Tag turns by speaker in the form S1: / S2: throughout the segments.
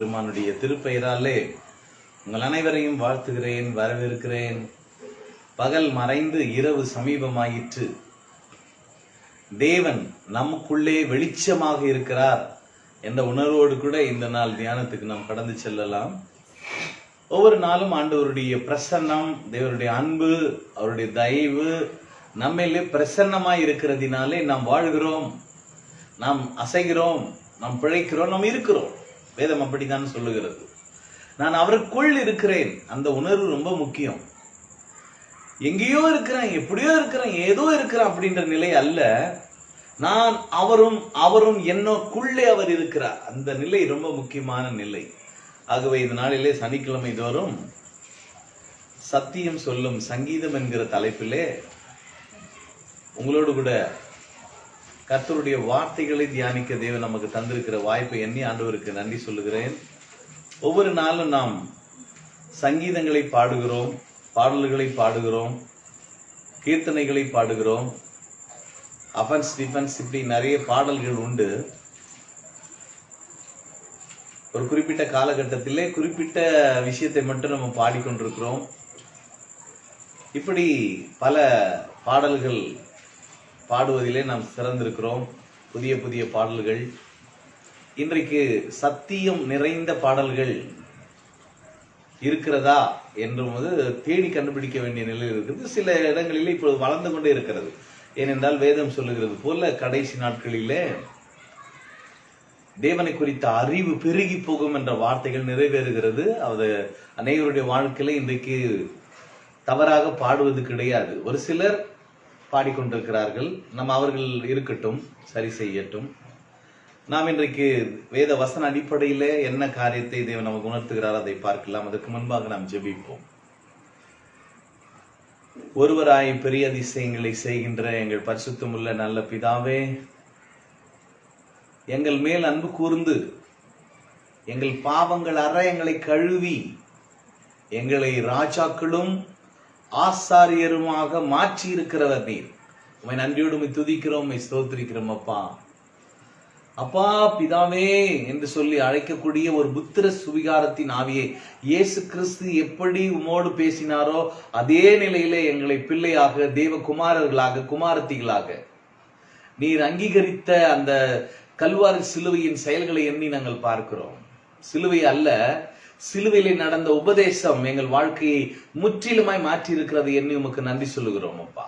S1: பெருமானுடைய திருப்பெயராலே உங்கள் அனைவரையும் வாழ்த்துகிறேன், வரவேற்கிறேன். பகல் மறைந்து இரவு சமீபமாயிற்று. தேவன் நமக்குள்ளே வெளிச்சமாக இருக்கிறார் என்ற உணர்வோடு கூட இந்த நாள் தியானத்துக்கு நாம் கடந்து செல்லலாம். ஒவ்வொரு நாளும் ஆண்டவருடைய பிரசன்னம், தேவருடைய அன்பு, அவருடைய தயவு நம்மிலே பிரசன்னமாய் இருக்கிறதினாலே நாம் வாழ்கிறோம், நாம் அசைகிறோம், நாம் பிழைக்கிறோம், நாம் இருக்கிறோம். வேதம் அப்படித்தான் சொல்லுகிறது. நான் அவருக்குள் இருக்கிறேன். அந்த உணர்வு ரொம்ப முக்கியம். எங்கேயோ இருக்கிறேன், எப்படியோ இருக்கிறேன், ஏதோ இருக்கிறேன் அப்படின்ற நிலை அல்ல. நான் அவரும் என்னக்குள்ளே அவர் இருக்கிறார். அந்த நிலை ரொம்ப முக்கியமான நிலை. ஆகவே இந்த நாளிலே சனிக்கிழமை தோறும் சத்தியம் சொல்லும் சங்கீதம் என்கிற தலைப்பிலே உங்களோடு கூட கர்த்தருடைய வார்த்தைகளை தியானிக்க தேவன் நமக்கு தந்திருக்கிற வாய்ப்பை எண்ணி ஆண்டவருக்கு நன்றி சொல்லுகிறேன். ஒவ்வொரு நாளும் நாம் சங்கீதங்களை பாடுகிறோம், பாடல்களை பாடுகிறோம், கீர்த்தனைகளை பாடுகிறோம், அஃபென்ஸ் டிஃபென்ஸ், இப்படி நிறைய பாடல்கள் உண்டு. ஒரு குறிப்பிட்ட காலகட்டத்திலே குறிப்பிட்ட விஷயத்தை மட்டும் நம்ம பாடிக்கொண்டிருக்கிறோம். இப்படி பல பாடல்கள் பாடுவதிலே நாம் சிறந்திருக்கிறோம். புதிய புதிய பாடல்கள். இன்றைக்கு சத்தியம் நிறைந்த பாடல்கள் இருக்கிறதா என்று தேடி கண்டுபிடிக்க வேண்டிய நிலையில் இருக்கிறது. சில இடங்களிலே இப்பொழுது வளர்ந்து கொண்டே இருக்கிறது. ஏனென்றால் வேதம் சொல்லுகிறது போல கடைசி நாட்களிலே தேவனை குறித்த அறிவு பெருகி போகும் என்ற வார்த்தைகள் நிறைவேறுகிறது. அது அனைவருடைய வாழ்க்கையில இன்றைக்கு தவறாக பாடுவது கிடையாது. ஒரு சிலர் பாடிக்கொண்டிருக்கிறார்கள். நம்ம அவர்கள் இருக்கட்டும், சரி செய்யட்டும். நாம் இன்றைக்கு வேத வசன அடிப்படையில என்ன காரியத்தை தேவன் நமக்கு உணர்த்துகிறார் அதை பார்க்கலாம். அதற்கு முன்பாக நாம் ஜெபிப்போம். ஒருவராய் பெரிய அதிசயங்களை செய்கின்ற எங்கள் பரிசுத்தமுள்ள நல்ல பிதாவே, எங்கள் மேல் அன்பு கூர்ந்து எங்கள் பாவங்கள் அற எங்களை கழுவி எங்களை ராஜாக்களும் ஆசாரியருமாக மாற்றி இருக்கிறவர் நீர். உம்மை நன்றியோடு உம்மை துதிக்கிறோம், உம்மை ஸ்தோத்திரிக்கிறோம். அப்பா பிதாவே என்று சொல்லி அழைக்கக்கூடிய ஒரு புத்திர சுவிகாரத்தின் ஆவியை இயேசு கிறிஸ்து எப்படி உம்மோடு பேசினாரோ அதே நிலையிலே எங்களை பிள்ளையாக, தேவகுமாரர்களாக, குமாரத்திகளாக நீர் அங்கீகரித்த அந்த கல்வாரி சிலுவையின் செயல்களை எண்ணி நாங்கள் பார்க்கிறோம். சிலுவை அல்ல, சிலுவையிலே நடந்த உபதேசம் எங்கள் வாழ்க்கையை முற்றிலுமாய் மாற்றி இருக்கிறது எண்ணி உமக்கு நன்றி சொல்லுகிறோம். அப்பா,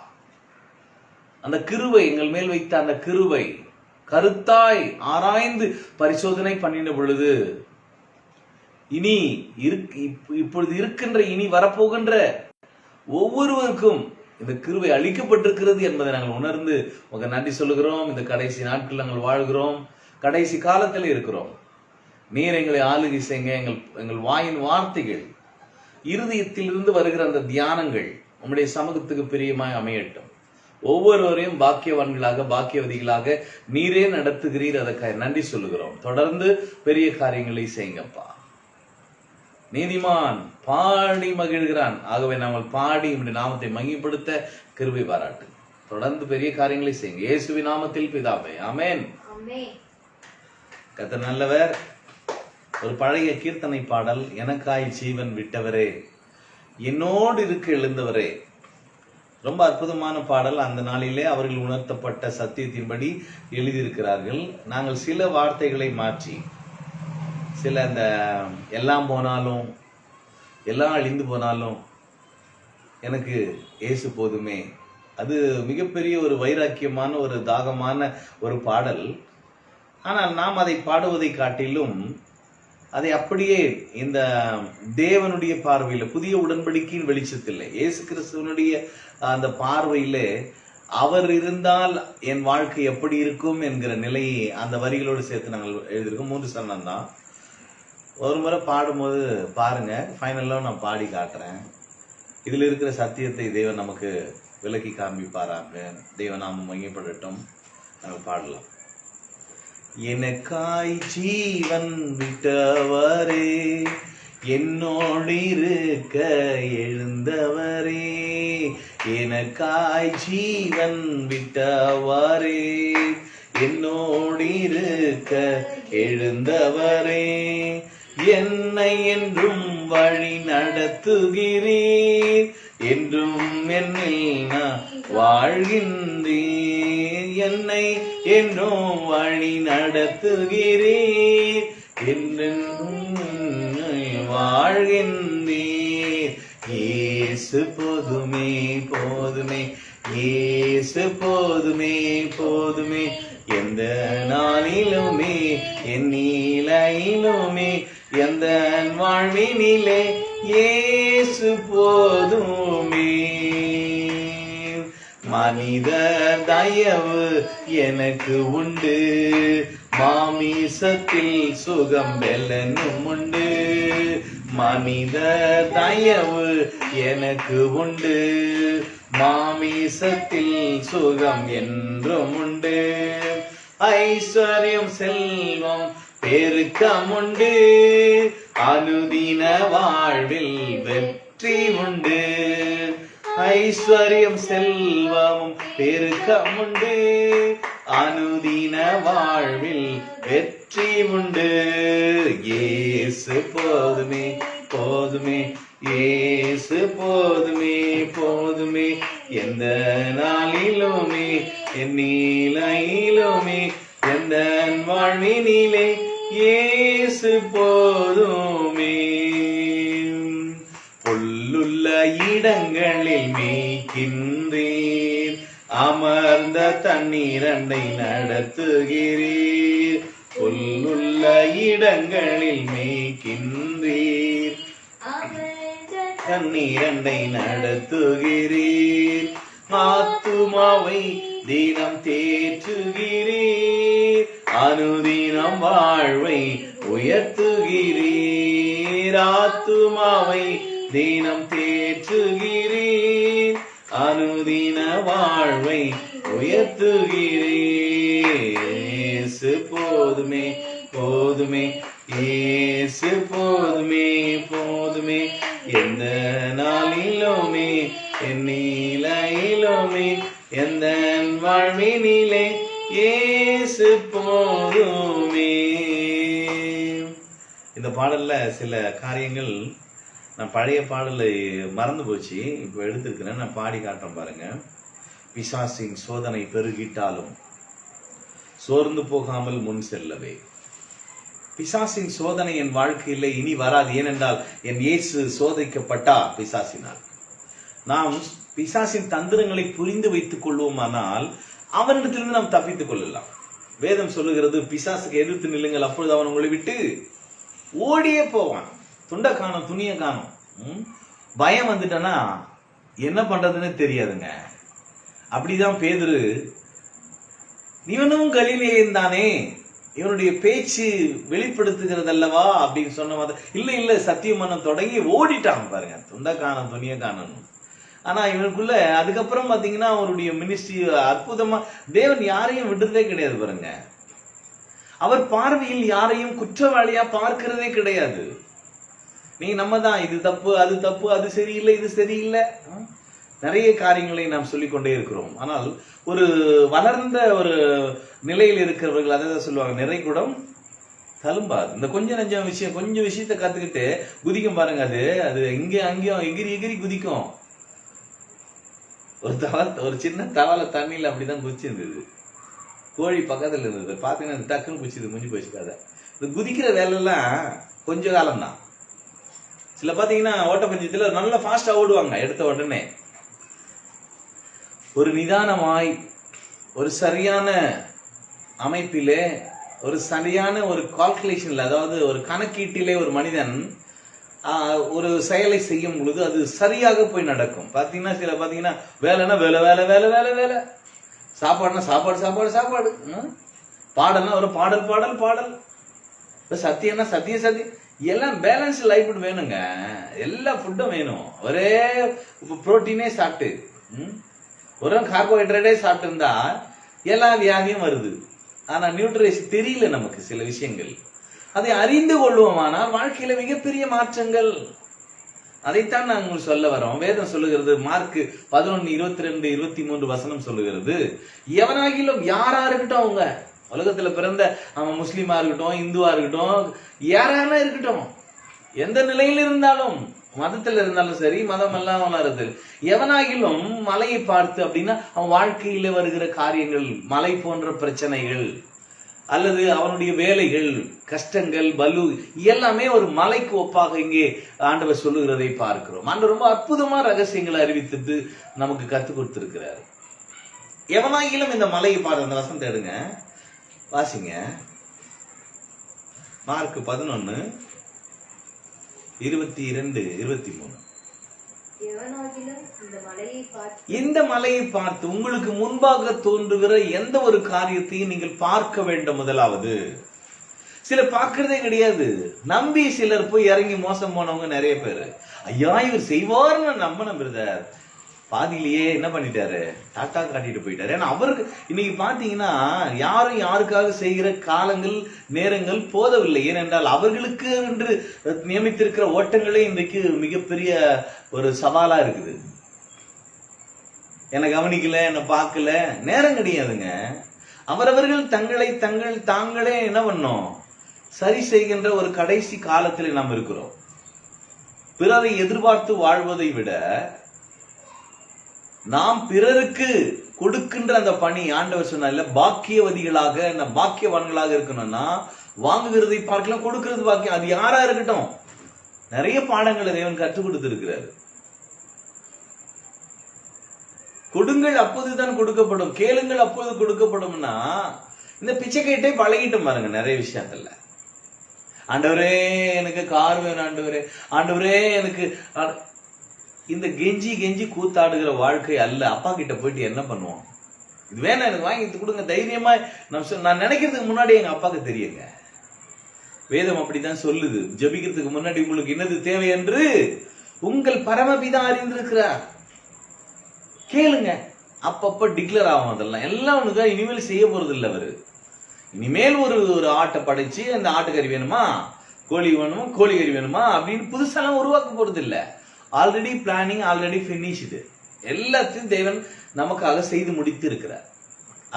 S1: அந்த கிருபை, எங்கள் மேல் வைத்த அந்த கிருபை கருத்தாய் ஆராய்ந்து பரிசோதனை பண்ணின பொழுது இப்பொழுது இருக்கின்ற, இனி வரப்போகின்ற ஒவ்வொருவருக்கும் இந்த கிருபை அளிக்கப்பட்டிருக்கிறது என்பதை நாங்கள் உணர்ந்து உமக்கு நன்றி சொல்லுகிறோம். இந்த கடைசி நாட்கள் நாங்கள் வாழ்கிறோம், கடைசி காலத்தில் இருக்கிறோம். நீர் எங்களை ஆளுகை செய்யுங்க. எங்கள் வாயின் வார்த்தைகள், இருதயத்திலிருந்து வருகிற அந்த தியானங்கள் உம்முடைய சமூகத்துக்கு பிரியமாய் அமையட்டும். ஒவ்வொருவரையும் பாக்கியவான்களாக, பாக்கியவதிகளாக நீரே நடத்துகிறீர். அதற்காக நன்றி சொல்லுகிறோம். தொடர்ந்து பெரிய காரியங்களை செய்யுங்கப்பா. நீதிமான் பாடி மகிழ்கிறான். ஆகவே நாங்கள் பாடி உம்முடைய நாமத்தை மகிமைப்படுத்த கிருபை பாராட்டு. தொடர்ந்து பெரிய காரியங்களை செய்யுங்க. இயேசுவின் நாமத்தில் பிதாவே, ஆமென். கர்த்தர் நல்லவர். ஒரு பழைய கீர்த்தனை பாடல், எனக்காய் ஜீவன் விட்டவரே, என்னோடு இருக்க எழுந்தவரே. ரொம்ப அற்புதமான பாடல். அந்த நாளிலே அவர்கள் உணர்த்தப்பட்ட சத்தியத்தின்படி எழுதியிருக்கிறார்கள். நாங்கள் சில வார்த்தைகளை மாற்றி, சில அந்த எல்லாம் போனாலும், எல்லாம் அழிந்து போனாலும் எனக்கு இயேசு போதுமே, அது மிகப்பெரிய ஒரு வைராக்கியமான, ஒரு தாகமான ஒரு பாடல். ஆனால் நாம் அதை பாடுவதை காட்டிலும் அதை அப்படியே இந்த தேவனுடைய பார்வையில, புதிய உடன்படிக்கையின் வெளிச்சத்தில், இயேசு கிறிஸ்துவனுடைய அந்த பார்வையில அவர் இருந்தால் என் வாழ்க்கை எப்படி இருக்கும் என்கிற நிலையை அந்த வரிகளோடு சேர்த்து நாங்கள் எழுதியிருக்கோம். 3 சரணம் தான். ஒரு முறை பாடும்போது பாருங்க, ஃபைனலாக நான் பாடி காட்டுறேன். இதில் இருக்கிற சத்தியத்தை தேவன் நமக்கு விளக்கி காண்பிப்பாராங்க. தேவன் நாம மகிமைப்படட்டும். நாங்கள் பாடலாம். எனக்காய் ஜீவன் விட்டவரே, என்னோடு இருக்க எழுந்தவரே, எனக்காய் ஜீவன் விட்டவரே, என்னோடு இருக்க எழுந்தவரே, என்னை என்றும் வழி நடத்துகிறீர், என்றும் என்னில் நான் வாழ்கின்றீர். என்னை என்றும் வழி நடத்துகிறீர், என்றும் வாழ்கின்றீர். இயேசு போதுமே போதுமே, இயேசு போதுமே போதுமே, எந்த நாளிலுமே என் நீலையிலுமே எந்த வாழ்வினிலே இயேசு போதுமே. மனித தயவு எனக்கு உண்டு, மாமிசத்தில் சுகம் பெலனும் உண்டு. மனித தயவு எனக்கு உண்டு, மாமிசத்தில் சுகம் என்றும் உண்டு. ஐஸ்வர்யம் செல்வம் பெருக்கம் உண்டு, அனுதின வாழ்வில் வெற்றி உண்டு. ஐஸ்வர்யம் செல்வம் பெருக்கம் உண்டு, அனுதின வாழ்வில் வெற்றி உண்டு. இயேசு போதுமே போதுமே, இயேசு போதுமே போதுமே, எந்த நாளிலுமே என் நீலையிலுமே எந்த வாழ்வினிலே இயேசு போதுமே. புல்லுள்ள இடங்களில் மேய்க்கின்றீர், அமர்ந்த தண்ணீரண்டை நடத்துகிறீர். புல்லுள்ள இடங்களில் மேய்க்கின்றீர், தண்ணீரண்டை நடத்துகிறீர். ஆத்துமாவை தினம் தேற்றுகிறீர், அனுதினம் வாழ்வை உயர்த்துகிறீர். ஆத்துமாவை தினம் தேற்றுகிறீர், அனுதின வாழ்வை உயர்த்துகிறீர். இயேசு போதுமே போதுமே, இயேசு போதுமே போதுமே, எந்த நாளிலுமே என் நீலையிலுமே எந்த வாழ்வினிலே இயேசு போதுமே. இந்த பாடல்ல சில காரியங்கள் நான் பழைய பாடலை மறந்து போச்சு, இப்போ எடுத்திருக்கிறேன், நான் பாடி காட்டுறேன் பாருங்க. பிசாசின் சோதனை பெருகிட்டாலும் சோர்ந்து போகாமல் முன் செல்லவே. பிசாசின் சோதனை என் வாழ்க்கையில் இனி வராது. ஏனென்றால் என் இயேசு சோதிக்கப்பட்டார் பிசாசினால். நாம் பிசாசின் தந்திரங்களை புரிந்து வைத்துக் கொள்வோமானால் அவனிடத்திலிருந்து நாம் தப்பித்துக் கொள்ளலாம். வேதம் சொல்லுகிறது, பிசாசுக்கு எதிர்த்து நில்லுங்கள், அப்பொழுது அவன் உங்களை விட்டு ஓடியே போவான். துண்டை காணும், துணியை காணும். பயம் வந்துட்டனா என்ன பண்றதுன்னு தெரியாதுங்க. அப்படிதான் பேதுரு, இவனும் கலிலேயன் தானே, இவனுடைய பேச்சு வெளிப்படுத்துகிறது அல்லவா அப்படின்னு சொன்ன மாதிரி, இல்ல சத்தியமனம் தொடங்கி ஓடிட்டான் பாருங்க, துண்டை காணும் துணியை காணணும். ஆனா இவனுக்குள்ள அதுக்கப்புறம் பாத்தீங்கன்னா அவருடைய மினிஸ்ட்ரி அற்புதமா, தேவன் யாரையும் விடுறதே கிடையாது பாருங்க. அவர் பார்வையில் யாரையும் குற்றவாளியா பார்க்கிறதே கிடையாது. நீ நம்ம தான் இது தப்பு அது தப்பு, அது சரியில்லை இது சரியில்லை, நிறைய காரியங்களை நாம் சொல்லிக்கொண்டே இருக்கிறோம். ஆனால் ஒரு வளர்ந்த ஒரு நிலையில் இருக்கிறவர்கள் அதை தான் சொல்லுவாங்க, நிறைகுடம் தழும்பாது. இந்த கொஞ்சம் விஷயத்தை கத்துக்கிட்டு குதிக்கும் பாருங்க, அது இங்க அங்கேயும் எகிரி எகிரி குதிக்கும். ஒரு சின்ன தவளை தண்ணியில அப்படிதான் குதிச்சிருந்தது, கோழி பக்கத்துல இருந்தது, பாத்தீங்கன்னா டக்குன்னு குச்சிது, முடிஞ்சு போச்சு கதை. இந்த குதிக்கிற வேலை எல்லாம் கொஞ்ச காலம் தான். சில பாத்தீங்கன்னா ஓட்டப்பந்தயத்துல நல்லா ஃபாஸ்டா ஓடுவாங்க, எடுத்த உடனே. ஒரு நிதானமாய் ஒரு சரியான அமைப்பிலே ஒரு சரியான ஒரு கால்குலேஷன்ல, அதாவது ஒரு கணக்கீட்டிலே ஒரு மனிதன் ஒரு செயலை செய்யும் பொழுது அது சரியாக போய் நடக்கும். பாத்தீங்கன்னா சில பாத்தீங்கன்னா வேலைன்னா வேலை வேலை வேலை வேலை வேலை, சாப்பாடுனா சாப்பாடு சாப்பாடு சாப்பாடு, பாடல்னா ஒரு பாடல் பாடல் பாடல், சத்தியம்னா சத்தியம் சத்தியம், எல்லாம் பேலன்ஸ் லைஃப் வேணுங்க. எல்லா ஃபுட்டும் வேணும். ஒரே புரோட்டீனே சாப்பிட்டு ஒரு கார்போஹைட்ரேட்டே சாப்பிட்டு இருந்தா எல்லா வியாதியும் வருது. ஆனா நியூட்ரிஷன் தெரியல நமக்கு சில விஷயங்கள். அதை அறிந்து கொள்வோமானால் வாழ்க்கையில மிகப்பெரிய மாற்றங்கள். அதைத்தான் நாங்கள் சொல்ல வரோம். வேதம் சொல்லுகிறது, மார்க் 11:22-23 வசனம் சொல்லுகிறது, எவனாகிலும் யாரா இருக்கட்டும் அவங்க உலகத்துல பிறந்த அவன் முஸ்லீமா இருக்கட்டும், இந்துவா இருக்கட்டும், யாரானா இருக்கட்டும், எந்த நிலையில் இருந்தாலும், மதத்துல இருந்தாலும் சரி, மதம் எல்லாம் இருக்குது, எவனாகிலும் மலையை பார்த்து அப்படின்னா அவன் வாழ்க்கையில வருகிற காரியங்கள், மலை போன்ற பிரச்சனைகள் அல்லது அவனுடைய வேலைகள், கஷ்டங்கள், பலு எல்லாமே ஒரு மலைக்கு ஒப்பாக இங்கே ஆண்டவர் சொல்லுகிறதை பார்க்கிறோம். ஆண்டவர் ரொம்ப அற்புதமா ரகசியங்களை அறிவித்துட்டு நமக்கு கற்றுக் கொடுத்திருக்கிறார். எவனாகிலும் இந்த மலையை பார்த்து, அந்த வசனத்தை எடுங்க, வாசிங்க. மார்க் 11:22-23. இந்த மலையை பார்த்து உங்களுக்கு முன்பாக தோன்றுகிற எந்த ஒரு காரியத்தையும் நீங்கள் பார்க்க வேண்டும். முதலாவது, சிலர் பார்க்கறதே கிடையாது, நம்பி சிலர் போய் இறங்கி மோசம் போனவங்க நிறைய பேரு. ஐயா இவர் செய்வார்னு நம்பின பிரதர், பாதியிலேயே என்ன பண்ணிட்டாரு, டாட்டா காட்டிட்டு போயிட்டாரு. ஏன்னா அவருக்கு இன்னைக்கு பாத்தீங்கன்னா யாரும் யாருக்காக செய்கிற காலங்கள், நேரங்கள் போதவில்லை. ஏனென்றால் அவர்களுக்கு என்று நியமித்திருக்கிற ஓட்டங்களே இன்றைக்கு மிகப்பெரிய ஒரு சவாலா இருக்குது. என்னை கவனிக்கல, என்னை பார்க்கல, நேரம் கிடையாதுங்க. அவரவர்கள் தாங்களே என்ன பண்ணோம், சரி செய்கின்ற ஒரு கடைசி காலத்தில் நாம் இருக்கிறோம். பிறரை எதிர்பார்த்து வாழ்வதை விட நாம் பிறருக்கு கொடுக்கின்ற அந்த பணி, ஆண்டவர் சொன்னால பாக்கியவதிகளாக, பாக்கியவான்களாக இருக்கணும்னா வாங்குகிறதை பார்க்கலாம், கொடுக்கிறது பாக்கியம். அது யாரா இருக்கட்டும், நிறைய பாடங்களை தேவன் கற்றுக் கொடுத்திருக்கிறார். கொடுங்கள் அப்போதுதான் கொடுக்கப்படும், கேளுங்கள் அப்போது கொடுக்கப்படும்னா இந்த பிச்சை கேட்டே பழகிட்டு பாருங்க நிறைய விஷயத்துல. ஆண்டவரே எனக்கு கார் வேணும், ஆண்டவரே எனக்கு, இந்த கெஞ்சி கூத்தாடுகிற வாழ்க்கை அல்ல. அப்பா கிட்ட போயிட்டு என்ன பண்ணுவோம், இது வேணா எனக்கு வாங்கி கொடுங்க தைரியமா நான் நினைக்கிறதுக்கு முன்னாடி எங்க அப்பாவுக்கு தெரியுங்க. வேதம் அப்படித்தான் சொல்லுது, ஜெபிக்கிறதுக்கு முன்னாடி உங்களுக்கு என்னது தேவை என்று உங்கள் பரமபிதா அறிந்திருக்கிறார். கேளுங்க, அப்பப்ப டிக்ளேர் ஆகும். அதெல்லாம் எல்லாம் உனக்கு இனிமேல் செய்ய போறது இல்லை. அவரு இனிமேல் ஒரு ஆட்டை படைச்சு அந்த ஆட்டுக்கறி வேணுமா, கோழி வேணுமா, கோழிக்கறி வேணுமா அப்படின்னு புதுசாலாம் உருவாக்க போறது இல்லை. Already planning, already finished. எல்லாத்தையும் தேவன் நமக்காக செய்து முடித்து இருக்கிறார்.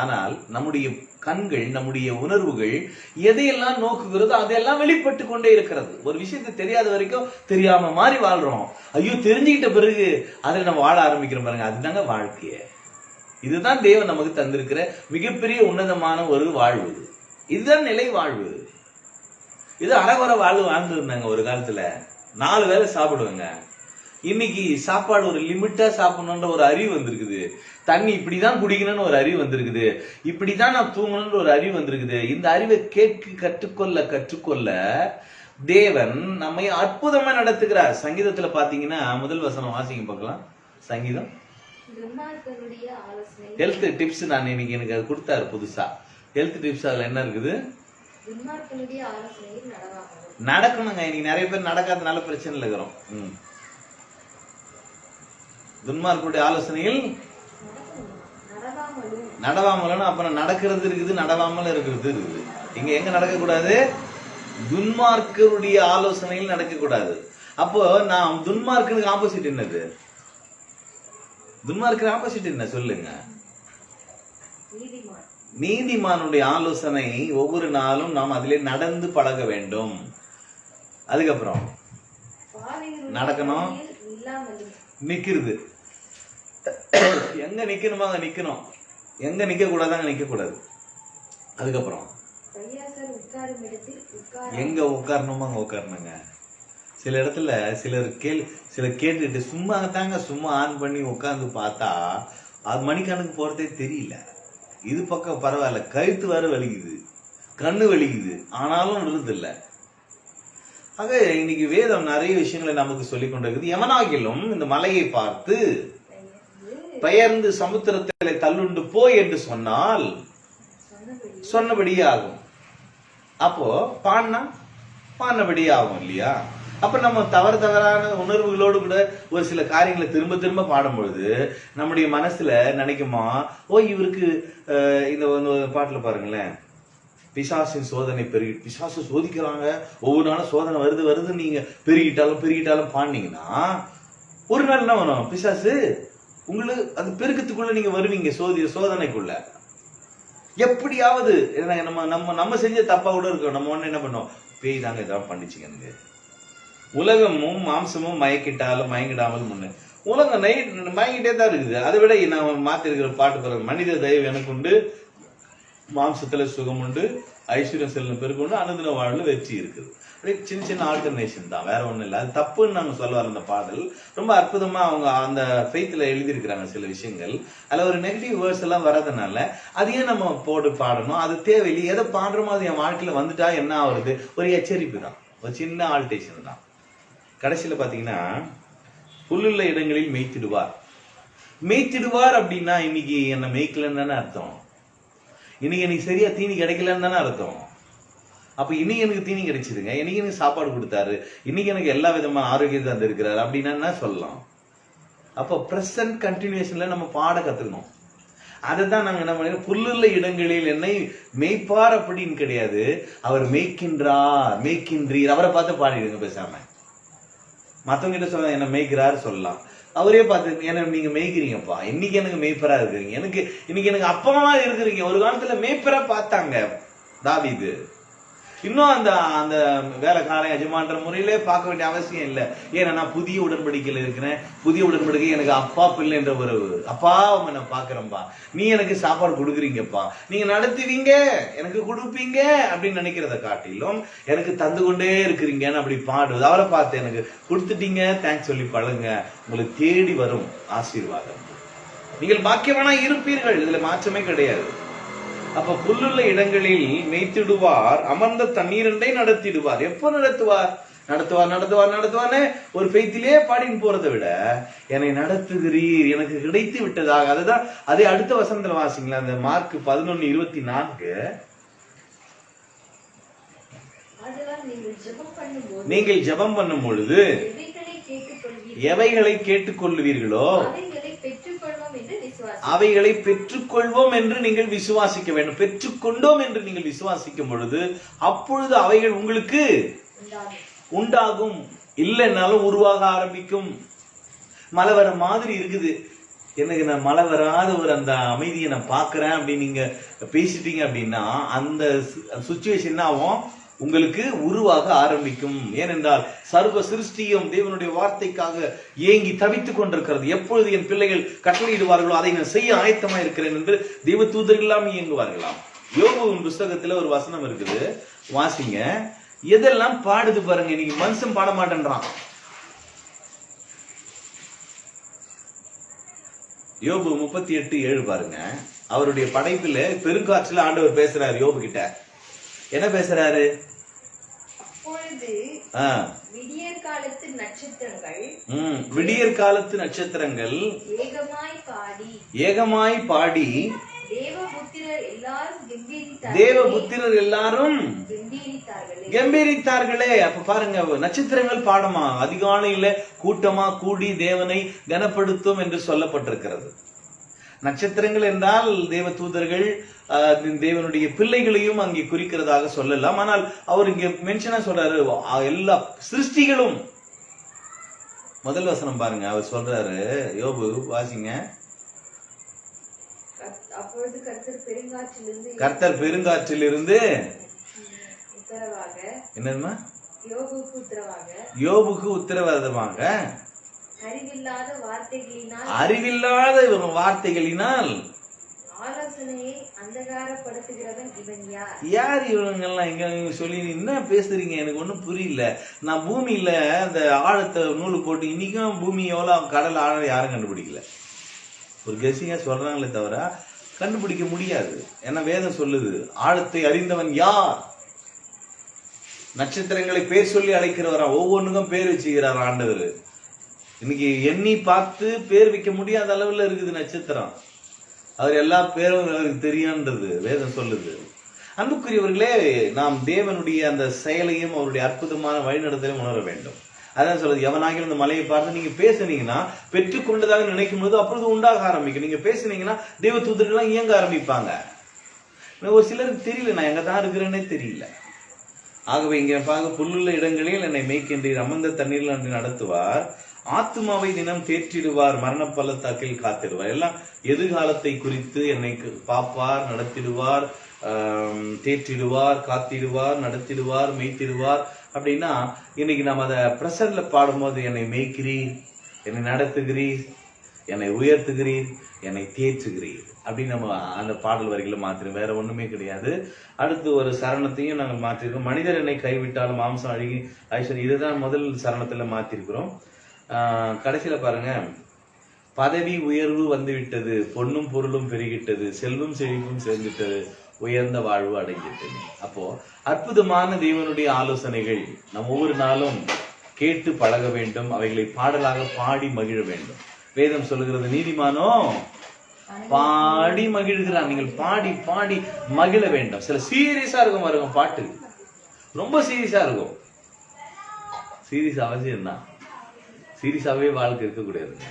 S1: ஆனால் நம்முடைய கண்கள், நம்முடைய உணர்வுகள் எதையெல்லாம் நோக்குகிறதோ அதையெல்லாம் வெளிப்பட்டு கொண்டே இருக்கிறது. ஒரு விஷயத்தை தெரியாத வரைக்கும் தெரியாம மாதிரி வாழ்றோம். ஐயோ தெரிஞ்சுக்கிட்ட பிறகு அதில் நம்ம வாழ ஆரம்பிக்கிறோம் பாருங்க, அதுதாங்க வாழ்க்கைய. இதுதான் தேவன் நமக்கு தந்திருக்கிற மிகப்பெரிய உன்னதமான ஒரு வாழ்வு. இதுதான் நிலை வாழ்வு. இது அறகுறை வாழ்வு வாழ்ந்து இருந்தாங்க ஒரு காலத்துல. 4 வேளை சாப்பிடுவாங்க. இன்னைக்கு சாப்பாடு ஒரு லிமிட்டா சாப்பிடணும்ன்ற ஒரு அறிவு வந்திருக்குது. தண்ணி இப்படிதான் குடிக்கணும்னு ஒரு அறிவு வந்திருக்குது. இப்படிதான் நான் தூங்கணும்னு ஒரு அறிவு வந்திருக்குது. இந்த அறிவை கற்றுக்கொள்ள தேவன் நம்மை அற்புதமா நடத்துகிறார். சங்கீதத்துல பாத்தீங்கன்னா முதல் வசனம் வாசிங்க பார்க்கலாம். சங்கீதம் ஹெல்த் டிப்ஸ். நான் இன்னைக்கு எனக்கு அது கொடுத்தாரு புதுசா ஹெல்த் டிப்ஸ். அதுல என்ன இருக்குது, நடக்கணுங்க. இன்னைக்கு நிறைய பேர் நடக்காதனால பிரச்சனைல இருக்கிறோம். துன்மார்க்குடைய ஆலோசனையில் நடவாமலும், அப்புறம் நடக்கிறது இருக்குது, நடவாமல் இருக்கிறது இருக்குது. இங்க எங்க நடக்க கூடாது, துன்மார்க்கருடைய ஆலோசனையில் நடக்க கூடாது. அப்போ நாம் துன்மார்க்கனுக்கு ஆப்போசிட் என்னது, துன்மார்க்கர் ஆப்போசிட் என்ன சொல்லுங்க, நீதிமானுடைய ஆலோசனை. ஒவ்வொரு நாளும் நாம் அதிலே நடந்து பழக வேண்டும். அதுக்கப்புறம் நடக்கணும், நிக்கிறது. எங்க நிக்கணுமா அங்க நிக்கணும், எங்க நிக்க கூடாது அங்க நிக்க கூடாது. அதுக்கப்புறம் எங்க உட்காரணுமா அங்க உட்காரணுங்க. சில இடத்துல சிலர் கேட்டுட்டு சும்மா தாங்க, சும்மா ஆன் பண்ணி உட்கார்ந்து பார்த்தா அது மணிக்கணக்கு போறதே தெரியல. இது பக்கம் பரவாயில்ல, கழுத்து வேற வலிக்குது, கண்ணு வலிக்குது, ஆனாலும் விடுறதில்ல. ஆக இன்னைக்கு வேதம் நிறைய விஷயங்களை நமக்கு சொல்லிக் கொண்டிருக்குது. எவனாகிலும் இந்த மலையை பார்த்து பெயர்ந்து சமுத்திரத்திலே தள்ளுண்டு போய் என்று சொன்னால் சொன்னபடியே ஆகும். அப்போ பாடினபடியே ஆகும் இல்லையா? அப்ப நம்ம தவறான உணர்வுகளோடு கூட ஒரு சில காரியங்களை திரும்ப திரும்ப பாடும் பொழுது நம்முடைய மனசுல நினைக்குமா, ஓ இவருக்கு இந்த பாட்டுல பாருங்களேன், பிசாசின் சோதனை பெருகி, பிசாசு சோதிக்கிறாங்க, ஒவ்வொரு நாளும் சோதனை வருது நீங்க பெருகிட்டாலும் பாடினீங்கன்னா ஒரு நாள் என்ன வரும், பிசாசு உங்களுக்கு அது பெருக்கத்துக்குள்ள நீங்க வருவீங்க, சோதனைக்குள்ள. எப்படியாவது நம்ம நம்ம நம்ம செஞ்ச தப்பா கூட இருக்கோம். நம்ம ஒண்ணு என்ன பண்ணோம், பேய் தாங்க இதெல்லாம் பண்ணிச்சுங்க. எனக்கு உலகமும் மாம்சமும் மயங்கிடாமல் முன்ன உலகம் மயங்கிட்டே தான் இருக்குது. அதை விட நான் மாத்தி இருக்கிற பாட்டு பாருங்க, மனித தயவு எனக்கு உண்டு, மாம்சத்துல சுகம் உண்டு, ஐஸ்வர்யம் செல்லும் பெருக்குண்டு, அனுதின வாழ்ல வெற்றி இருக்குது. சின்ன சின்ன ஆல்டர்னேஷன் தான், வேற ஒண்ணும் இல்லை. அது தப்புன்னு நாங்க சொல்ல வர அந்த பாடல் ரொம்ப அற்புதமா அவங்க அந்த ஃபெய்த்ல எழுதியிருக்கிறாங்க சில விஷயங்கள். அதுல ஒரு நெகட்டிவ் வேர்ட்ஸ் எல்லாம் வர்றதுனால அதையே நம்ம போட்டு பாடணும், அது தேவையில்லை. எதை பாடுறோமோ அது என் வாழ்க்கையில வந்துட்டா என்ன ஆகுறது, ஒரு எச்சரிப்பு தான், ஒரு சின்ன ஆல்டேஷன் தான். கடைசியில பாத்தீங்கன்னா, புல்லுள்ள இடங்களில் மேய்த்திடுவார் அப்படின்னா இன்னைக்கு என்ன மேய்க்கலன்னு தானே அர்த்தம். இன்னைக்கு எனக்கு சரியா தீனி கிடைக்கலன்னு தானே அர்த்தம். அப்ப இன்னைக்கு எனக்கு தீனி கிடைச்சிருங்க, இன்னைக்கு எனக்கு சாப்பாடு கொடுத்தாரு, இன்னைக்கு எனக்கு எல்லா விதமான ஆரோக்கியத்தை தந்திருக்கிறாரு அப்படின்னா என்ன சொல்லலாம். அப்ப பிரசன்ட் கண்டினியூஷன்ல நம்ம பாட கத்துக்கணும். அதைதான் நாங்க என்ன பண்ண, புல்லுள்ள இடங்களில் என்னை மேய்ப்பார் அப்படின்னு கிடையாது, அவர் மேய்க்கின்றீர், அவரை பார்த்து பாடிடுங்க பேசாம. மத்தவங்க கிட்ட சொல்ல என்ன மேய்க்கிறாரு சொல்லலாம், அவரே பார்த்து என்ன நீங்க மேய்க்கிறீங்கப்பா, இன்னைக்கு எனக்கு மேய்ப்பரா இருக்கிறீங்க, இன்னைக்கு எனக்கு அப்பமா இருக்கிறீங்க. ஒரு காலத்துல மேய்ப்பரா பார்த்தாங்க தாவீது. இன்னும் அந்த வேலைக்காரன் எஜமான்ற முறையிலே பார்க்க வேண்டிய அவசியம் இல்லை. ஏன்னா நான் புதிய உடன்படிக்கையில இருக்கிறேன், புதிய உடன்படிக்கை எனக்கு அப்பா பிள்ளை என்ற உறவு. அப்பா நான் பாக்குறேன்பா, நீ எனக்கு சாப்பாடு கொடுக்குறீங்கப்பா, நீங்க நடத்துவீங்க, எனக்கு கொடுப்பீங்க அப்படின்னு நினைக்கிறத காட்டிலும் எனக்கு தந்து கொண்டே இருக்கிறீங்கன்னு அப்படி பாடுவது. அவரை பார்த்து எனக்கு கொடுத்துட்டீங்க தேங்க்ஸ் சொல்லி பழங்க, உங்களுக்கு தேடி வரும் ஆசீர்வாதம். நீங்கள் பாக்கியவானா இருப்பீர்கள், இதுல மாற்றமே கிடையாது. அப்ப புல்லுள்ள இடங்களில் மேய்த்திடுவார், அமர்ந்த தண்ணீரண்டை நடத்திடுவார். எப்போ நடத்துவார்னு ஒரு பெய்த்திலே பாடின்னு போறதை விட என்னை நடத்துகிறீர், எனக்கு கிடைத்து விட்டதாக. அதுதான் அதே அடுத்த வசனத்துல வாசிங்களா, அந்த மார்க் 11:24. நீங்கள் ஜெபம் பண்ணும் பொழுது எவைகளை கேட்டுக்கொள்வீர்களோ அவைகளை பெற்றுக்கொள்வோம் என்று நீங்கள் விசுவாசிக்க வேண்டும். பெற்றுக்கொண்டோம் என்று நீங்கள் விசுவாசிக்கும் பொழுது அப்பொழுது அவைகள் உங்களுக்கு உண்டாகும், இல்லைன்னாலும் உருவாக ஆரம்பிக்கும். மழை வர மாதிரி இருக்குது, எனக்கு நான் மழை வராத ஒரு அந்த அமைதியை நான் பாக்குறேன் அப்படின்னு நீங்க பேசிட்டீங்க அப்படின்னா அந்த சுச்சுவேஷன் ஆகும், உங்களுக்கு உருவாக ஆரம்பிக்கும். ஏனென்றால் சர்வ சிருஷ்டியும் தேவனுடைய வார்த்தைக்காக ஏங்கி தவித்துக் கொண்டிருக்கிறது. எப்பொழுது என் பிள்ளைகள் கட்டளையிடுவார்களோ அதை நான் செய்ய ஆயத்தமா இருக்கிறேன் என்று தேவ தூதர்கள் எல்லாம் இயங்குவார்களாம். யோபுவின் புஸ்தகத்துல ஒரு வசனம் இருக்குது, வாசிங்க. எதெல்லாம் பாடுது பாருங்க, இன்னைக்கு மனுஷன் பாட மாட்டேன்றான். யோபு 38:7 பாருங்க. அவருடைய படைப்புல பெருங்காற்றுல ஆண்டவர் பேசுறாரு யோபு கிட்ட. என்ன பேசுறாரு? விடியற் காலத்து நட்சத்திரங்கள் ஏகமாய் பாடி தேவபுத்திரர் எல்லாரும் கம்பீரித்தார்களே. அப்ப பாருங்க, நட்சத்திரங்கள் பாடமா, அதிகாலையில கூட்டமா கூடி தேவனை கனப்படுத்தும் என்று சொல்லப்பட்டிருக்கிறது. நட்சத்திரங்கள் என்றால் தேவ தூதர்கள், தேவனுடைய பிள்ளைகளையும் அங்கே குறிக்கிறதாக சொல்லலாம். ஆனால் அவர் இங்க மென்ஷனா சொல்றாரு எல்லா சிருஷ்டிகளும். முதல் வசனம் பாருங்க, அவர் சொல்றாரு, யோபு வாசிங்க. கர்த்தர் பெருங்காற்றிலிருந்து என்னதுமா யோபுக்கு உத்தரவாதமாக அறிவில்லாத வார்த்தைகளினால் யார் இவங்கெல்லாம் இங்க சொல்லி என்ன பேசுறீங்க, எனக்கு ஒண்ணும் புரியல. நான் பூமியில அந்த ஆழத்தை நூலு போட்டு இன்னைக்கும் பூமி எவ்வளவு கடல் ஆழம் யாரும் கண்டுபிடிக்கல. ஒரு கெஸிங்கா சொல்றாங்களே தவிர கண்டுபிடிக்க முடியாது. ஏன்னா வேதம் சொல்லுது, ஆழத்தை அறிந்தவன் யார்? நட்சத்திரங்களை பேர் சொல்லி அழைக்கிறவரா, ஒவ்வொன்றுக்கும் பேர் வச்சுக்கிறார் ஆண்டவர். இன்னைக்கு எண்ணி பார்த்து பேர் வைக்க முடியாத அளவுல இருக்குது நட்சத்திரம். அவர் எல்லா பேரும் அவருக்கு தெரியுன்றது வேதம் சொல்லுது. அன்புக்குரியவர்களே, நாம் தேவனுடைய அந்த செயலையும் அவருடைய அற்புதமான வழிநடத்தலையும் உணர வேண்டும். அதான் சொல்றது, எவனாகிலும் இந்த மலையை பார்த்து நீங்க பேசுனீங்கன்னா பெற்றுக்கொண்டதாக நினைக்கும் போது அப்பொழுது உண்டாக ஆரம்பிக்கும். நீங்க பேசுனீங்கன்னா தேவ தூதர்கள்லாம் இயங்க ஆரம்பிப்பாங்க. ஒரு சிலருக்கு தெரியல, நான் எங்க தான் இருக்கிறேன்னே தெரியல. ஆகவே இங்க பார்க்க, புல்லுள்ள இடங்களில் என்னை மேய்க்கின்றீர், அமர்ந்த தண்ணீரில் நடத்துவார், ஆத்துமாவை தினம் தேற்றிடுவார், மரண பள்ளத்தாக்கில் காத்திடுவார். எல்லாம் எதிர்காலத்தை குறித்து என்னை பாப்பார், நடத்திடுவார், தேற்றிடுவார், காத்திடுவார், நடத்திடுவார், மெய்த்திடுவார். அப்படின்னா இன்னைக்கு நம்ம அதை பிரசன்ட்ல பாடும்போது, என்னை மேய்க்கிறீர், என்னை நடத்துகிறீர், என்னை உயர்த்துகிறீர், என்னை தேற்றுகிறீர் அப்படின்னு நம்ம அந்த பாடல் வரிகளை மாத்திரும். வேற ஒண்ணுமே கிடையாது. அடுத்து ஒரு சரணத்தையும் நாங்கள் மாற்றிருக்கோம். மனிதர் என்னை கைவிட்டாலும் மாம்சம் அழுகி ஐஸ்வர்யம், இதுதான் முதல் சரணத்துல மாத்திருக்கிறோம். கடைசியில பாருங்க, பதவி உயர்வு வந்து விட்டது, பொன்னும் பொருளும் பெருகிட்டது, செல்வம் செழிப்பும் சேர்ந்துட்டது, உயர்ந்த வாழ்வு அடைஞ்சிட்டது. அப்போ அற்புதமான தேவனுடைய ஆலோசனைகள் நம்ம ஒவ்வொரு நாளும் கேட்டு பழக வேண்டும். அவைகளை பாடலாக பாடி மகிழ வேண்டும். வேதம் சொல்லுகிறது, நீதிமானோ பாடி மகிழ்கிறான். நீங்கள் பாடி பாடி மகிழ வேண்டும். சில சீரியஸா இருக்கும் பாருங்க, பாட்டு ரொம்ப சீரியஸா இருக்கும். சீரியஸ் அவசியம் தான், சீரியஸாவே வாழ்க்கை இருக்கக்கூடாதுங்க.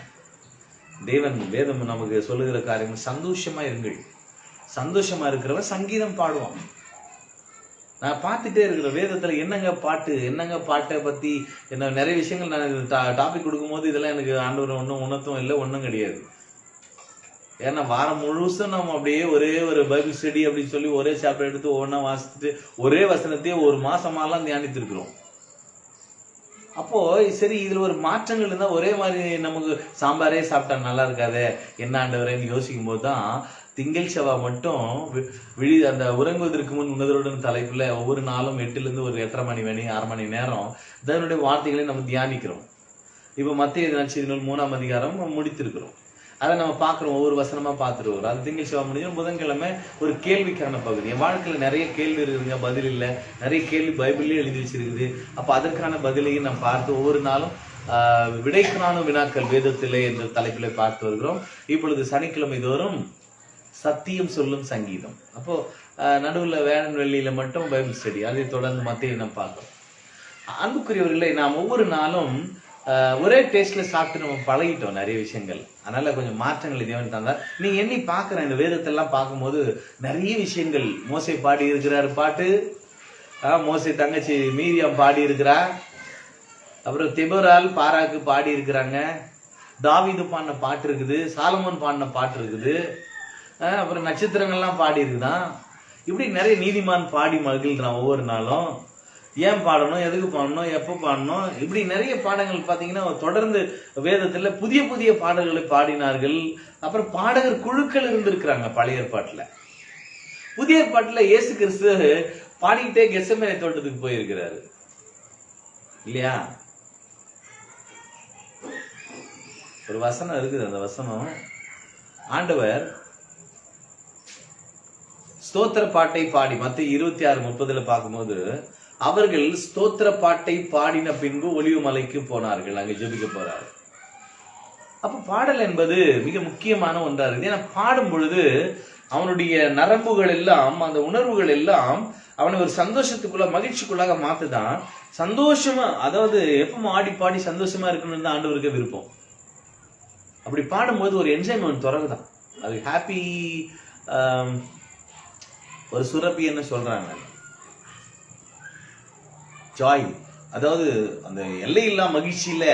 S1: வேதம் நமக்கு சொல்லுகிற காரியங்கள், சந்தோஷமா இருங்கள். சந்தோஷமா இருக்கிறவன் சங்கீதம் பாடுவான். நான் பார்த்துட்டே இருக்கிற வேதத்துல என்னங்க பாட்டை பத்தி என்ன நிறைய விஷயங்கள் நான் டாபிக் கொடுக்கும் போது இதெல்லாம் எனக்கு ஆண்டவர் ஒன்றும் உணர்த்தும் இல்லை, ஒன்றும் கிடையாது. ஏன்னா வாரம் முழுசும் நம்ம அப்படியே ஒரே ஒரு பைபிள் ஸ்டடி அப்படின்னு சொல்லி ஒரே சாப்டர் எடுத்து ஒவ்வொன்றா வாசிச்சுட்டு ஒரே வசனத்தையே ஒரு மாசமாலாம் தியானித்து இருக்கிறோம். அப்போ சரி, இதுல ஒரு மாற்றங்கள் இருந்தா ஒரே மாதிரி நமக்கு சாம்பாரே சாப்பிட்டா நல்லா இருக்காதே, என்ன ஆண்டவரேன்னு யோசிக்கும் போதுதான் திங்கள் செவ்வாய் மட்டும் அந்த உறங்குவதற்கு முன் உணர்வுடன் தலைப்புல ஒவ்வொரு நாளும் 8 to ஒரு 8:30 மணி 6 மணி நேரம் இதனுடைய வார்த்தைகளை நம்ம தியானிக்கிறோம். இப்ப மத்திய நற்செய்திகள் 3ஆம் அதிகாரம் முடித்திருக்கிறோம். அதை நம்ம பார்க்கிறோம், ஒவ்வொரு வசனமா பார்த்துட்டு வரும். அது திங்கள் செவ்வாய் முடிஞ்சு புதன்கிழமை ஒரு கேள்விக்கான பகுதி. என் வாழ்க்கையில நிறைய கேள்வி இருக்குதுங்க, பதில் இல்லை. நிறைய கேள்வி பைபிள்லயே எழுதி வச்சிருக்குது. அப்ப அதற்கான பதிலையும் நம்ம பார்த்து ஒவ்வொரு நாளும் விடைக்கான வினாக்கள் வேதத்திலே என்ற தலைப்பிலே பார்த்து வருகிறோம். இப்பொழுது சனிக்கிழமை தோறும் சத்தியம் சொல்லும் சங்கீதம். அப்போ நடுவுல வேளன் வெள்ளியில மட்டும் பைபிள் ஸ்டடி, அதை தொடர்ந்து மத்திய நம்ம பார்க்கிறோம். அன்புக்குரியவர்களே, நாம் ஒவ்வொரு நாளும் ஒரே டேஸ்ட்ல சாப்பிட்டு நம்ம பழகிட்டோம் நிறைய விஷயங்கள். அதனால கொஞ்சம் மாற்றங்கள் தேவன் தந்தா. நீங்க எண்ணி பாக்குறேன், இந்த வேதத்தெல்லாம் பார்க்கும்போது நிறைய விஷயங்கள். மோசே பாடி இருக்கிறாரு பாட்டு, மோசே தங்கச்சி மீரியாம் பாடி இருக்கிறா, அப்புறம் தெபோரால் பாராக்கு பாடி இருக்கிறாங்க, தாவீது பாடின பாட்டு இருக்குது, சாலமோன் பாடின பாட்டு இருக்குது, அப்புறம் நட்சத்திரங்கள்லாம் பாடி இருக்குதான். இப்படி நிறைய நீதிமான் பாடி மகிழ்றான் ஒவ்வொரு நாளும். ஏன் பாடணும், எதுக்கு பாடணும், எப்போ பாடணும், இப்படி நிறைய பாடங்கள் பார்த்தீங்கன்னா தொடர்ந்து வேதத்துல புதிய புதிய பாடல்களை பாடினார்கள். அப்புறம் பாடகர் குழுக்கள் இருந்திருக்கிறாங்க பழைய ஏற்பாட்டுல. புதிய ஏற்பாட்டுல இயேசு கிறிஸ்து பாடிக்கிட்டே கெத்செமனே தோட்டத்துக்கு போயிருக்கிறாரு இல்லையா? ஒரு வசனம் இருக்குது, அந்த வசனம் ஆண்டவர் ஸ்தோத்திர பாட்டை பாடி மத்திய 26:30 பார்க்கும்போது, அவர்கள் ஸ்தோத்திர பாட்டை பாடின பின்பு ஒலிவு மலைக்கு போனார்கள், அங்க ஜெபிக்க போறாரு. அப்ப பாடல் என்பது மிக முக்கியமான ஒன்றா இருக்குது. ஏன்னா பாடும் பொழுது அவனுடைய நரம்புகள் எல்லாம், அந்த உணர்வுகள் எல்லாம் அவனை ஒரு சந்தோஷத்துக்குள்ள மகிழ்ச்சிக்குள்ளாக மாத்துதான். சந்தோஷமா, அதாவது எப்பவும் ஆடி பாடி சந்தோஷமா இருக்கணும்னு தான் ஆண்டவருக்கு விருப்பம். அப்படி பாடும்போது ஒரு என்ஜாய்மெண்ட் தொடங்குதான். அது ஹாப்பி, ஒரு சுரப்பி என்ன சொல்றாங்க, ஜாய். அதாவது அந்த எல்லையில்லா மகிழ்ச்சியில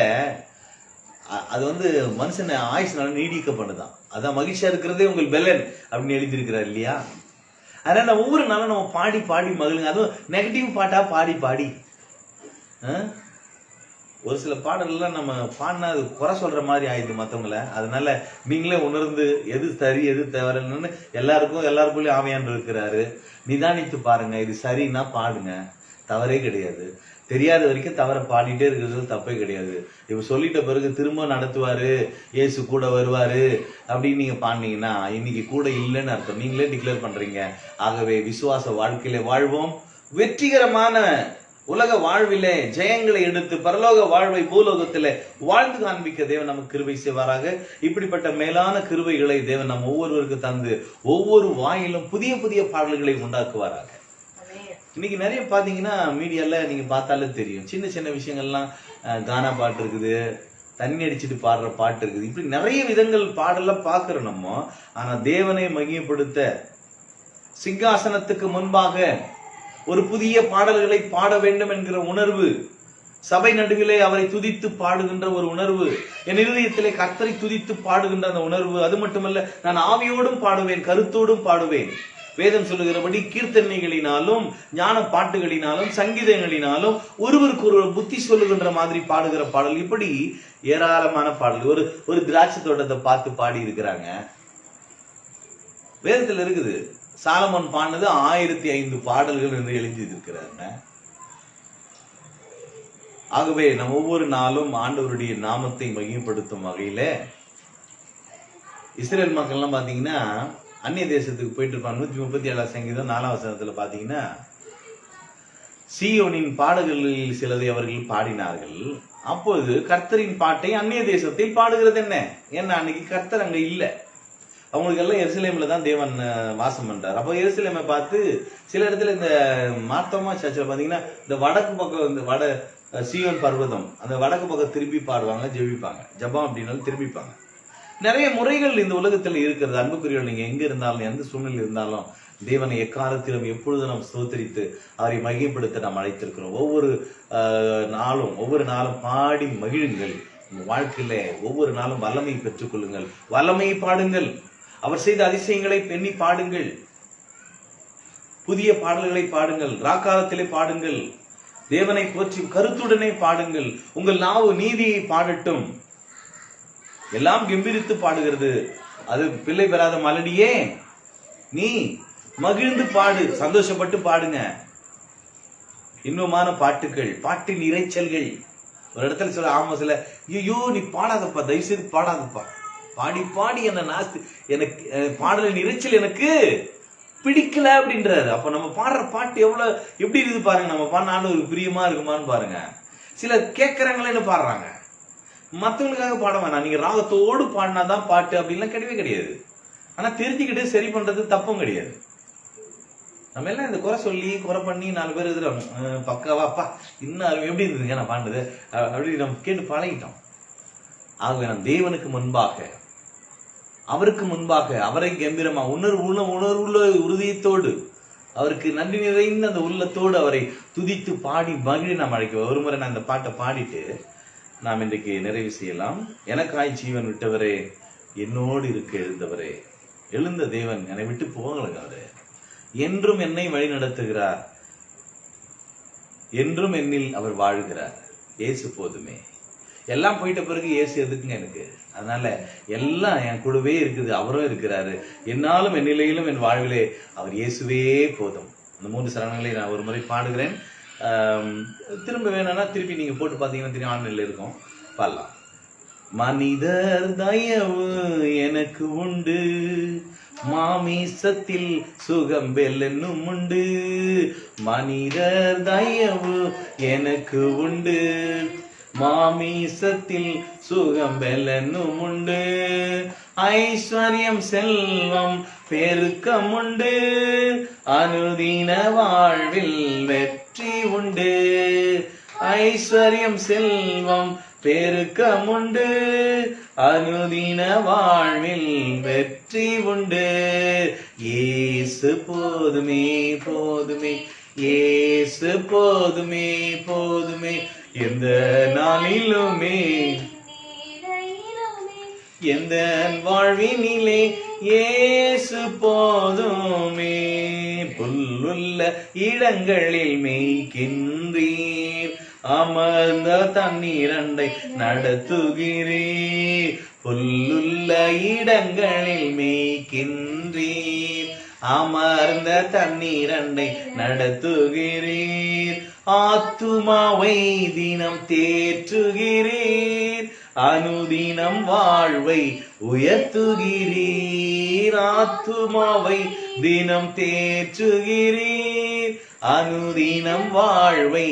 S1: அது மனுஷன் ஆயுஷ்னால நீடிக்கப்படுதான். அதான் மகிழ்ச்சியா இருக்கிறதே உங்கள் பெலன் அப்படின்னு எழுதியிருக்கிறார் இல்லையா? அதனால ஒவ்வொரு நாளும் நம்ம பாடி பாடி மகிழுங்க. அதுவும் நெகட்டிவ் பாட்டா பாடி பாடி, ஒரு சில பாடல்லாம் நம்ம பாடினா அது குறை சொல்ற மாதிரி ஆயிடுது மற்றவங்களை. அதனால நீங்களே உணர்ந்து எது சரி எது தவறுன்னு எல்லாருக்குள்ளேயும் ஆவியான் இருக்கிறாரு. நிதானித்து பாருங்க, இது சரின்னா பாடுங்க, தவறே கிடையாது. தெரியாத வரைக்கும் தவற பாடிட்டே இருக்கிறது தப்பே கிடையாது. இப்ப சொல்லிட்ட பிறகு திரும்ப நடத்துவாரு, இயேசு கூட வருவாரு அப்படின்னு நீங்க பாடினீங்கன்னா இன்னைக்கு கூட இல்லைன்னு அர்த்தம். நீங்களே டிக்ளேர் பண்றீங்க. ஆகவே விசுவாச வாழ்க்கையில வாழ்வோம், வெற்றிகரமான உலக வாழ்விலே ஜெயங்களை எடுத்து பரலோக வாழ்வை பூலோகத்திலே வாழ்ந்து காண்பிக்க தேவன் நமக்கு கிருபை செய்வாராக. இப்படிப்பட்ட மேலான கிருபைகளை தேவன் நம்ம ஒவ்வொருவருக்கு தந்து ஒவ்வொரு வாயிலும் புதிய புதிய பாடல்களை உண்டாக்குவாராக. இன்னைக்கு நிறைய பாத்தீங்கன்னா மீடியால நீங்க பார்த்தாலே தெரியும், சின்ன சின்ன விஷயங்கள்லாம் கானா பாட்டு இருக்குது, தண்ணி அடிச்சுட்டு பாடுற பாட்டு இருக்குது, இப்படி நிறைய விதங்கள் பாடலாம் பாக்குறோம் நம்ம. ஆனா தேவனை மகிமைப்படுத்த சிங்காசனத்துக்கு முன்பாக ஒரு புதிய பாடல்களை பாட வேண்டும் என்கிற உணர்வு சபை நடுவிலே அவரை துதித்து பாடுகின்ற ஒரு உணர்வு, என் இருதயத்திலே கர்த்தரை துதித்து பாடுகின்ற அந்த உணர்வு. அது மட்டுமல்ல, நான் ஆவியோடும் பாடுவேன், கருத்தோடும் பாடுவேன். வேதம் சொல்லுகிறபடி கீர்த்தனைகளினாலும் ஞான பாட்டுகளினாலும் சங்கீதங்களினாலும் ஒருவருக்கு ஒரு புத்தி சொல்லுகின்ற மாதிரி பாடுகிற பாடல். இப்படி ஏராளமான பாடல். ஒரு திராட்சை தோட்டத்தை பார்த்து பாடி இருக்கிறாங்க. வேதத்துல இருக்குது, சாலமோன் பாடினது 1005 பாடல்கள் என்று எழுதி இருக்கிறாங்க. ஆகவே நம்ம ஒவ்வொரு நாளும் ஆண்டவருடைய நாமத்தை மகிமைப்படுத்தும் வகையில, இஸ்ரேல் மக்கள் எல்லாம் பாத்தீங்கன்னா அந்நிய தேசத்துக்கு போயிட்டு இருப்பாங்க. 137 சங்கீதம் 4ஆம் வசனத்துல பாத்தீங்கன்னா, சீயோனின் பாடல்களில் சிலதை அவர்கள் பாடினார்கள். அப்போது கர்த்தரின் பாட்டை அந்நிய தேசத்தில் பாடுகிறது என்ன? ஏன்னா அன்னைக்கு கர்த்தர் அங்க இல்ல. அவங்களுக்கு எல்லாம் எருசலேம்ல தான் தேவன் வாசம் பண்றாரு. அப்போ எருசலேமை பார்த்து சில இடத்துல இந்த மார்த்தமா சர்ச்சில் பாத்தீங்கன்னா இந்த வடக்கு பக்கம், இந்த வட சீயோன் பர்வதம், அந்த வடக்கு பக்கம் திரும்பி பாடுவாங்க, ஜெபிப்பாங்க. ஜபம் அப்படின்னாலும் திரும்பிப்பாங்க. நிறைய முறைகள் இந்த உலகத்தில் இருக்கிறது. அன்புக்குரியவர்கள், நீங்க எங்க இருந்தாலும் எந்த சூழ்நிலை இருந்தாலும் தேவனை எக்காலத்திலும் எப்பொழுதும் நாம் ஸ்தோத்திரித்து அவரை மகிமைப்படுத்த நாம் அழைத்திருக்கிறோம். ஒவ்வொரு நாளும் பாடி மகிழுங்கள். உங்க வாழ்க்கையில ஒவ்வொரு நாளும் வல்லமை பெற்றுக் கொள்ளுங்கள், வல்லமையை பாடுங்கள், அவர் செய்த அதிசயங்களை எண்ணி பாடுங்கள், புதிய பாடல்களை பாடுங்கள், ராக்காலத்திலே பாடுங்கள், தேவனை போற்றி கருத்துடனே பாடுங்கள். உங்கள் நாவு நீதியை பாடட்டும். எல்லாம் கம்பீரித்து பாடுகிறது. அது பிள்ளை பெறாத மலடியே, நீ மகிழ்ந்து பாடு, சந்தோஷப்பட்டு பாடுங்க. இன்பமான பாட்டுகள், பாட்டின் இறைச்சல்கள். ஒரு இடத்துல சொல்ல, ஆமா சில, ஐயோ நீ பாடாதப்பா, தயவுசெய்து பாடாதப்பா, பாடி பாடி என்ன நாஸ்தி, எனக்கு பாடலின் இறைச்சல் எனக்கு பிடிக்கல அப்படின்றாரு. அப்ப நம்ம பாடுற பாட்டு எப்படி இருக்குது பாருங்க. நம்ம பாடினாலும் ஒரு பிரியமா இருக்குமான்னு பாருங்க. சில கேட்கறாங்களேன்னு பாடுறாங்க, மத்தவங்களுக்காக பாட வேணாம். நீங்க ராகத்தோடு பாடினாதான் பாட்டு அப்படின்லாம் கிடையவே கிடையாது. ஆனா தெரிஞ்சுக்கிட்டு சரி பண்றது தப்பும் கிடையாது. நம்ம எல்லாம் இந்த குறை சொல்லி குறை பண்ணி 4 பேர் எதிரும் பக்காவா அப்பா இன்னும் எப்படி இருந்ததுங்க நான் பாண்டது அப்படி நம்ம கேட்டு பழகிட்டோம். ஆகவே நாம் தேவனுக்கு முன்பாக, அவருக்கு முன்பாக, அவரை கம்பீரமா உணர்வுள்ள உறுதியத்தோடு, அவருக்கு நன்றி நிறைந்த அந்த உள்ளத்தோடு அவரை துதித்து பாடி மகிழ நாம் அழைக்க. ஒரு முறை நான் இந்த பாட்டை பாடிட்டு நாம் இன்றைக்கு நிறைவு செய்யலாம். எனக்காய் ஜீவன் விட்டவரே, என்னோடு இருக்க எழுந்தவரே, எழுந்த தேவன், என்னை விட்டு போகலங்க. அவரு என்றும் என்னை வழி நடத்துகிறார், என்றும் என்னில் அவர் வாழ்கிறார். இயேசு போதுமே. எல்லாம் போயிட்ட பிறகு இயேசு எதுக்குங்க எனக்கு? அதனால எல்லாம் என் கூடவே இருக்குது, அவரும் இருக்கிறாரு. என்னாலும் என் நிலையிலும் என் வாழ்விலே அவர் இயேசுவே போதும். இந்த 3 சரணங்களை நான் ஒரு முறை பாடுகிறேன். திரும்ப வேணும்னா திருப்பி நீங்க போட்டு பாத்தீங்கன்னா திரும்பி ஆன்லைன்ல இருக்கும், பாடலாம். மனிதர் தயவு எனக்கு உண்டு, மாமிசத்தில் சுகம் வெல்லும் உண்டு. மனிதர் தயவு எனக்கு உண்டு, மாமிசத்தில் சுகம் வெல்லும் உண்டு. ஐஸ்வர்யம் செல்வம் பெருக்கம் உண்டு, அனுதின வாழ்வில் வெற்றி உண்டு. ஐஸ்வர்யம் செல்வம் பெருக்கம் உண்டு, அனுதின வாழ்வில் வெற்றி உண்டு. இயேசு போதுமே போதுமே, இயேசு போதுமே போதுமே, எந்த நாளிலுமே எந்த வாழ்வினிலே இயேசு போதுமே. புல்லுள்ள இடங்களில் மேய்க்கின்றீர், அமர்ந்த தண்ணீரண்டை நடத்துகிறீர். புல்லுள்ள இடங்களில் மேய்க்கின்றீர், அமர்ந்த தண்ணீரண்டை நடத்துகிறீர். ஆத்துமாவை தினம் தேற்றுகிறீர், அனுதினம் வாழ்வை உயர்த்துகிறீர். ஆத்துமாவை தினம் தேற்றுகிறீர், அனுதினம் வாழ்வை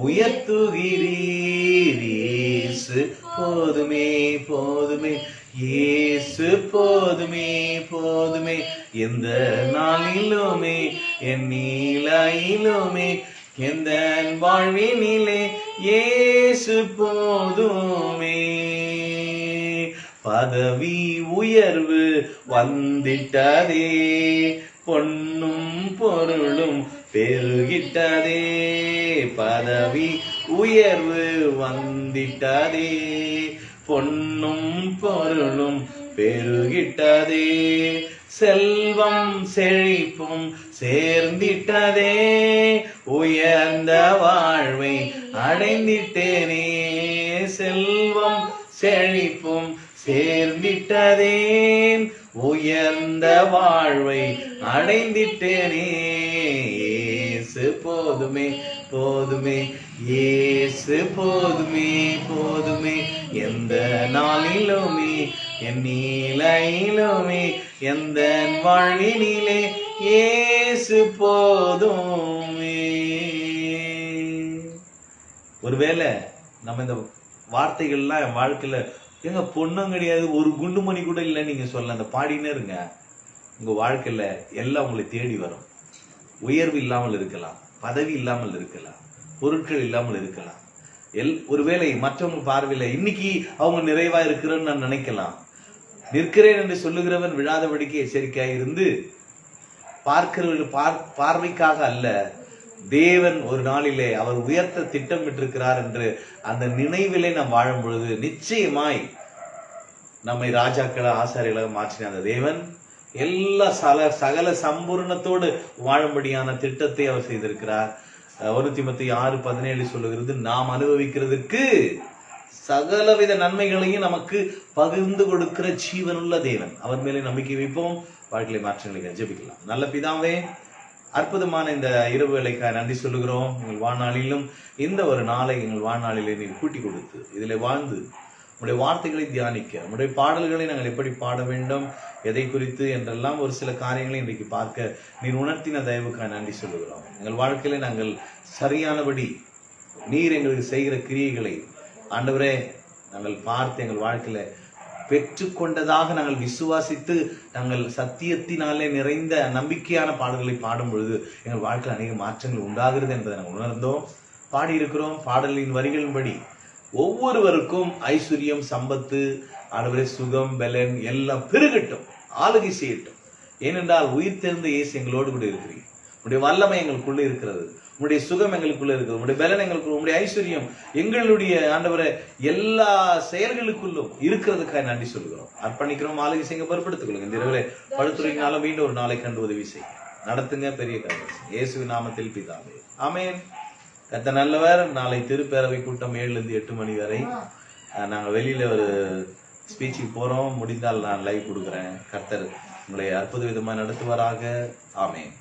S1: உயர்த்துகிறீர். இயேசு போதுமே போதுமே, இயேசு போதுமே போதுமே, எந்த நாளிலுமே என் நீலையிலுமே எந்த வாழ்வினிலே இயேசு போதுமே. பதவி உயர்வு வந்திட்டதே, பொன்னும் பொருளும் பெருகிட்டதே. பதவி உயர்வு வந்திட்டதே, பொன்னும் பொருளும் பெருகிட்டதே, செல்வம் செழிப்பும் சேர்ந்திட்டதே, உயர்ந்த வாழ்வை அடைந்திட்டேனே, செல்வம் செழிப்பும் சேர்ந்திட்டதே, உயர்ந்த வாழ்வை அடைந்திட்டேனே, இயேசு போதுமே போதுமே, இயேசு போதுமே போதுமே, எந்த நாளிலுமே என் நீலையிலுமே எந்த வாழ்வினிலே இயேசு போதுமே. ஒருவேளை நம்ம இந்த வார்த்தைகள்லாம் என் வாழ்க்கையில எங்க பொண்ணும் கிடையாது, ஒரு குண்டுமணி கூட இல்லை நீங்க சொல்ல, அந்த பாடினே இருங்க. உங்க வாழ்க்கையில எல்லாம் உங்களை தேடி வரும். உயர்வு இல்லாமல் இருக்கலாம், பதவி இல்லாமல் இருக்கலாம், பொருட்கள் இல்லாமல் இருக்கலாம், ஒருவேளை மற்றவங்க பார்வையில இன்னைக்கு அவங்க நிறைவா இருக்கிறேன்னு நான் நினைக்கலாம். நிற்கிறேன் என்று சொல்லுகிறவன் விழாதபடிக்கு எச்சரிக்கையாக இருந்து, பார்க்கிறவர்கள் பார்வைக்காக அல்ல, தேவன் ஒரு நாளிலே அவர் உயர்த்த திட்டமிட்டிருக்கிறார் என்று அந்த நினைவிலே நாம் வாழும் பொழுது நிச்சயமாய் நம்மை ராஜாக்கள ஆசாரியர்களாக மாற்றின அந்த தேவன் எல்லா சகல சம்பூர்ணத்தோடு வாழும்படியான திட்டத்தை அவர் செய்திருக்கிறார். 1 தீமோத்தேயு 6:17 சொல்லுகிறது, நாம் அனுபவிக்கிறதுக்கு சகலவித நன்மைகளையும் நமக்கு பகிர்ந்து கொடுக்கிற ஜீவனுள்ள தேவன். அவர் மேலே நம்பிக்கை வைப்போம், வாழ்க்கையை மாற்றங்களை ஜெபிக்கலாம். நல்ல பிதாவே, அற்புதமான இந்த இரவு வேளைக்காக நன்றி சொல்லுகிறோம். எங்கள் வாழ்நாளிலும் இந்த ஒரு நாளை எங்கள் வாழ்நாளிலே நீர் கூட்டி கொடுத்து இதில் வாழ்ந்து உங்களுடைய வார்த்தைகளை தியானிக்க, உங்களுடைய பாடல்களை நாங்கள் எப்படி பாட வேண்டும், எதை குறித்து என்றெல்லாம் ஒரு சில காரியங்களை இன்றைக்கு பார்க்க நீர் உணர்த்தின தயவுக்காக நன்றி சொல்லுகிறோம். எங்கள் வாழ்க்கையில நாங்கள் சரியானபடி நீர் எங்களுக்கு செய்கிற கிரியைகளை ஆண்டவரே நாங்கள் பார்த்து எங்கள் வாழ்க்கையில பெற்றுக்கொண்டதாக நாங்கள் விசுவாசித்து நாங்கள் சத்தியத்தினாலே நிறைந்த நம்பிக்கையான பாடல்களை பாடும் பொழுது எங்கள் வாழ்க்கையில் அநேக மாற்றங்கள் உண்டாகிறது என்பதை நாங்கள் உணர்ந்தோம், பாடியிருக்கிறோம். பாடலின் வரிகளின்படி ஒவ்வொருவருக்கும் ஐஸ்வர்யம், சம்பத்து, ஆண்டவரே சுகம், பலன் எல்லாம் பெருகட்டும், ஆளுகை செய்யட்டும். ஏனென்றால் உயிர் தெரிந்த இயேசு எங்களோடு கூட இருக்கிறீர். உங்களுடைய வல்லமை எங்களுக்குள்ள இருக்கிறது, உங்களுடைய சுகம் எங்களுக்குள்ள இருக்கிறது, உங்களுடைய பலன் எங்களுக்குள்ள, உங்களுடைய ஐஸ்வர்யம் எங்களுடைய ஆண்டவரை எல்லா செயல்களுக்குள்ளும் இருக்கிறதுக்காக நன்றி சொல்கிறோம், அர்ப்பணிக்கிறோம். ஆளுகை செய்ய பொறுப்படுத்திக் கொள்ளுங்க. இந்த இரவிலே படுத்துறையினாலும் மீண்டும் ஒரு நாளை கண்டு உதவி செய்ய நடத்துங்க. பெரிய காரியம் இயேசுவின் நாமத்தில் பிதாவே, ஆமென். கர்த்தர் நல்லவர். நாளை திருப்பேரவை கூட்டம் 7 to 8 மணி வரை நாங்கள் வெளியில ஒரு ஸ்பீச்சுக்கு போறோம். முடிந்தால் நான் லைவ் கொடுக்குறேன். கர்த்தர் உங்களை அற்புத விதமாக நடத்துவாராக. ஆமென்.